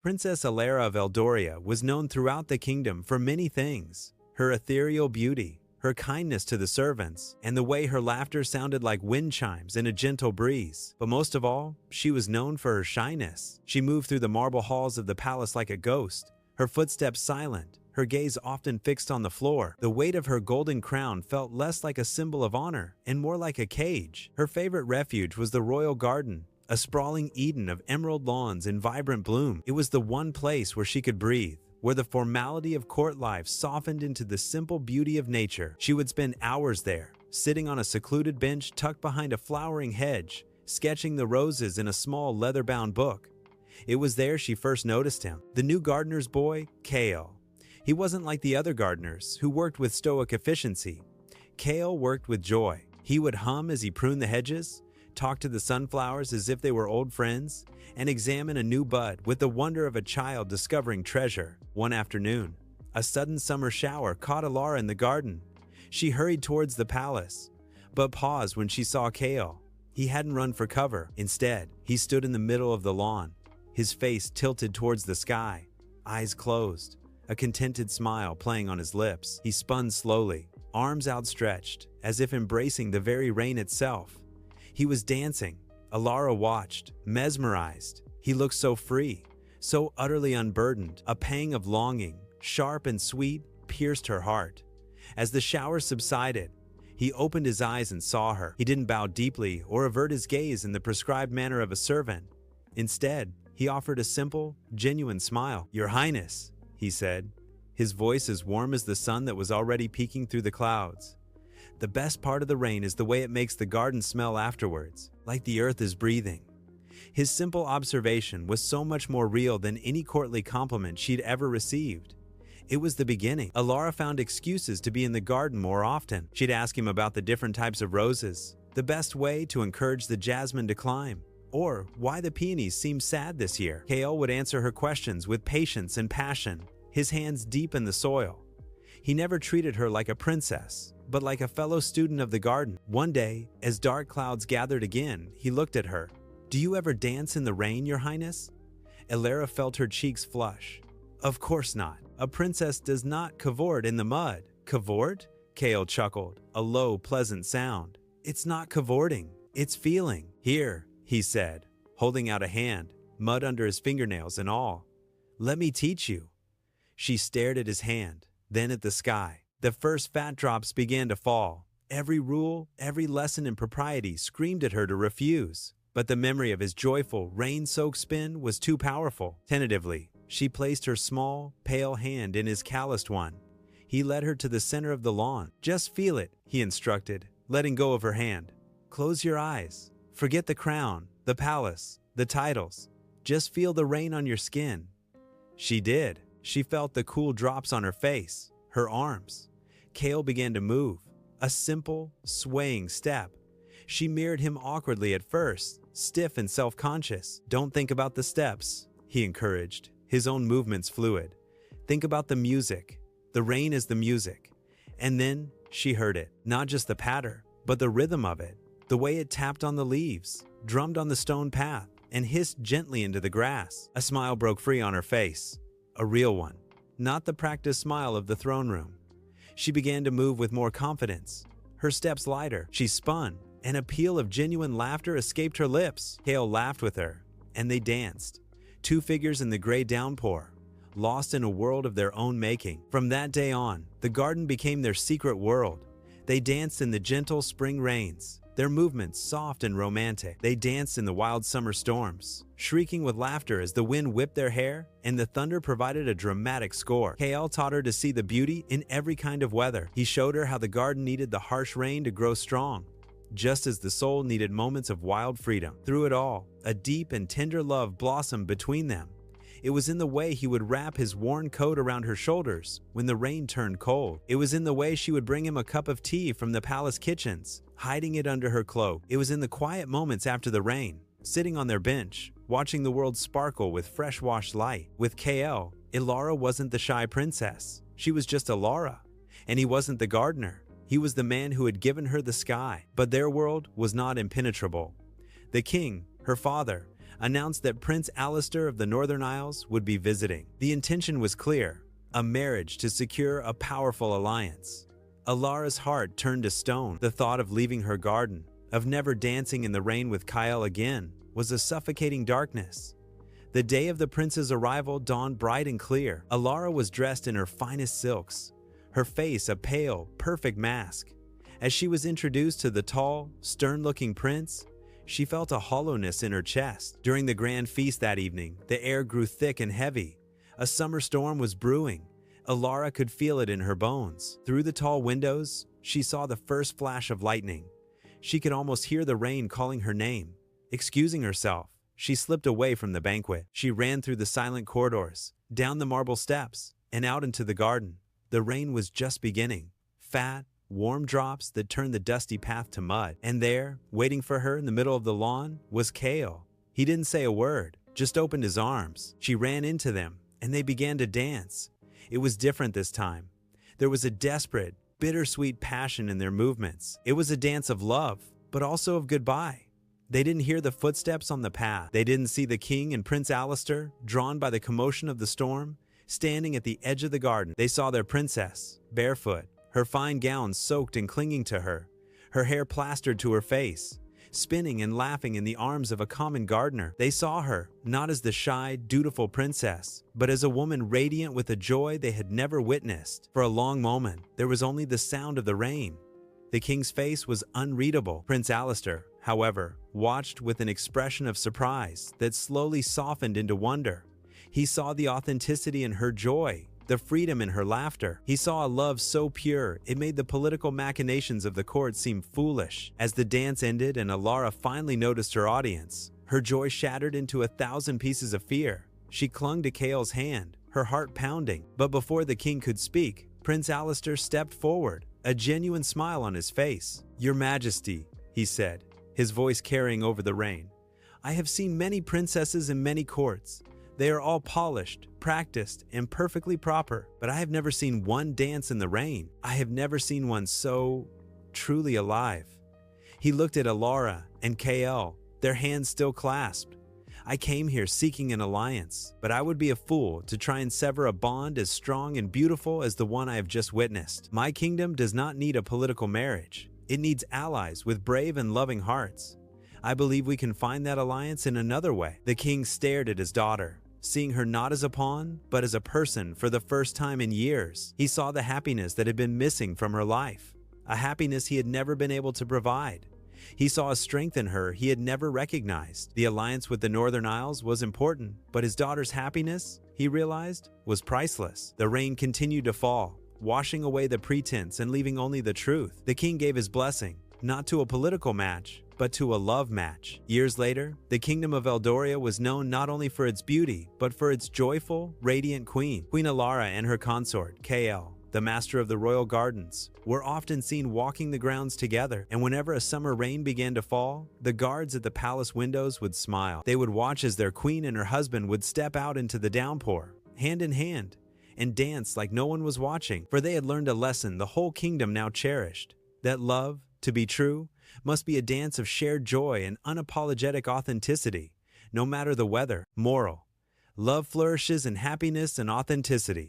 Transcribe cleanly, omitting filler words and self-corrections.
Princess Alara of Eldoria was known throughout the kingdom for many things: her ethereal beauty, her kindness to the servants, and the way her laughter sounded like wind chimes in a gentle breeze. But most of all, she was known for her shyness. She moved through the marble halls of the palace like a ghost, her footsteps silent, her gaze often fixed on the floor. The weight of her golden crown felt less like a symbol of honor and more like a cage. Her favorite refuge was the royal garden, a sprawling Eden of emerald lawns in vibrant bloom. It was the one place where she could breathe, where the formality of court life softened into the simple beauty of nature. She would spend hours there, sitting on a secluded bench tucked behind a flowering hedge, sketching the roses in a small leather-bound book. It was there she first noticed him, the new gardener's boy, Kale. He wasn't like the other gardeners, who worked with stoic efficiency. Kale worked with joy. He would hum as he pruned the hedges, talk to the sunflowers as if they were old friends, and examine a new bud with the wonder of a child discovering treasure. One afternoon, a sudden summer shower caught Alara in the garden. She hurried towards the palace, but paused when she saw Kale. He hadn't run for cover. Instead, he stood in the middle of the lawn, his face tilted towards the sky, eyes closed, a contented smile playing on his lips. He spun slowly, arms outstretched, as if embracing the very rain itself. He was dancing. Alara watched, mesmerized. He looked so free, so utterly unburdened. A pang of longing, sharp and sweet, pierced her heart. As the shower subsided, he opened his eyes and saw her. He didn't bow deeply or avert his gaze in the prescribed manner of a servant. Instead, he offered a simple, genuine smile. "Your Highness," he said, his voice as warm as the sun that was already peeking through the clouds. "The best part of the rain is the way it makes the garden smell afterwards, like the earth is breathing." His simple observation was so much more real than any courtly compliment she'd ever received. It was the beginning. Alara found excuses to be in the garden more often. She'd ask him about the different types of roses, the best way to encourage the jasmine to climb, or why the peonies seemed sad this year. Kale would answer her questions with patience and passion, his hands deep in the soil. He never treated her like a princess, but like a fellow student of the garden. One day, as dark clouds gathered again, he looked at her. "Do you ever dance in the rain, Your Highness?" Alara felt her cheeks flush. "Of course not. A princess does not cavort in the mud." "Cavort?" Kale chuckled, a low, pleasant sound. "It's not cavorting, it's feeling." "Here," he said, holding out a hand, mud under his fingernails and all. "Let me teach you." She stared at his hand, then at the sky. The first fat drops began to fall. Every rule, every lesson in propriety screamed at her to refuse. But the memory of his joyful, rain-soaked spin was too powerful. Tentatively, she placed her small, pale hand in his calloused one. He led her to the center of the lawn. "Just feel it," he instructed, letting go of her hand. "Close your eyes. Forget the crown, the palace, the titles. Just feel the rain on your skin." She did. She felt the cool drops on her face, her arms. Kale began to move, a simple, swaying step. She mirrored him awkwardly at first, stiff and self-conscious. "Don't think about the steps," he encouraged, his own movements fluid. "Think about the music. The rain is the music." And then she heard it, not just the patter, but the rhythm of it, the way it tapped on the leaves, drummed on the stone path, and hissed gently into the grass. A smile broke free on her face, a real one, not the practiced smile of the throne room. She began to move with more confidence, her steps lighter. She spun, and a peal of genuine laughter escaped her lips. Kale laughed with her, and they danced, two figures in the gray downpour, lost in a world of their own making. From that day on, the garden became their secret world. They danced in the gentle spring rains, their movements soft and romantic. They danced in the wild summer storms, shrieking with laughter as the wind whipped their hair and the thunder provided a dramatic score. Kale taught her to see the beauty in every kind of weather. He showed her how the garden needed the harsh rain to grow strong, just as the soul needed moments of wild freedom. Through it all, a deep and tender love blossomed between them. It was in the way he would wrap his worn coat around her shoulders when the rain turned cold. It was in the way she would bring him a cup of tea from the palace kitchens, hiding it under her cloak. It was in the quiet moments after the rain, sitting on their bench, watching the world sparkle with fresh-washed light. With KL, Alara wasn't the shy princess. She was just Alara. And he wasn't the gardener. He was the man who had given her the sky. But their world was not impenetrable. The king, her father, announced that Prince Alistair of the Northern Isles would be visiting. The intention was clear: a marriage to secure a powerful alliance. Alara's heart turned to stone. The thought of leaving her garden, of never dancing in the rain with Kyle again, was a suffocating darkness. The day of the prince's arrival dawned bright and clear. Alara was dressed in her finest silks, her face a pale, perfect mask. As she was introduced to the tall, stern-looking prince, she felt a hollowness in her chest. During the grand feast that evening, the air grew thick and heavy. A summer storm was brewing. Alara could feel it in her bones. Through the tall windows, she saw the first flash of lightning. She could almost hear the rain calling her name. Excusing herself, she slipped away from the banquet. She ran through the silent corridors, down the marble steps, and out into the garden. The rain was just beginning. Fat, warm drops that turned the dusty path to mud. And there, waiting for her in the middle of the lawn, was Kale. He didn't say a word, just opened his arms. She ran into them, and they began to dance. It was different this time. There was a desperate, bittersweet passion in their movements. It was a dance of love, but also of goodbye. They didn't hear the footsteps on the path. They didn't see the king and Prince Alistair, drawn by the commotion of the storm, standing at the edge of the garden. They saw their princess, barefoot, her fine gown soaked and clinging to her, her hair plastered to her face, spinning and laughing in the arms of a common gardener. They saw her, not as the shy, dutiful princess, but as a woman radiant with a joy they had never witnessed. For a long moment, there was only the sound of the rain. The king's face was unreadable. Prince Alistair, however, watched with an expression of surprise that slowly softened into wonder. He saw the authenticity in her joy, the freedom in her laughter. He saw a love so pure, it made the political machinations of the court seem foolish. As the dance ended and Alara finally noticed her audience, her joy shattered into 1,000 pieces of fear. She clung to Kale's hand, her heart pounding. But before the king could speak, Prince Alistair stepped forward, a genuine smile on his face. "Your Majesty," he said, his voice carrying over the rain. "I have seen many princesses in many courts. They are all polished, practiced, and perfectly proper, but I have never seen one dance in the rain. I have never seen one so truly alive." He looked at Alara and Kael, their hands still clasped. "I came here seeking an alliance, but I would be a fool to try and sever a bond as strong and beautiful as the one I have just witnessed. My kingdom does not need a political marriage. It needs allies with brave and loving hearts. I believe we can find that alliance in another way." The king stared at his daughter, seeing her not as a pawn, but as a person for the first time in years. He saw the happiness that had been missing from her life, a happiness he had never been able to provide. He saw a strength in her he had never recognized. The alliance with the Northern Isles was important, but his daughter's happiness, he realized, was priceless. The rain continued to fall, washing away the pretense and leaving only the truth. The king gave his blessing, not to a political match, but to a love match. Years later, the kingdom of Eldoria was known not only for its beauty, but for its joyful, radiant queen. Queen Alara and her consort, Kael, the master of the royal gardens, were often seen walking the grounds together, and whenever a summer rain began to fall, the guards at the palace windows would smile. They would watch as their queen and her husband would step out into the downpour, hand in hand, and dance like no one was watching, for they had learned a lesson the whole kingdom now cherished: that love, to be true, must be a dance of shared joy and unapologetic authenticity, no matter the weather. Moral: love flourishes in happiness and authenticity.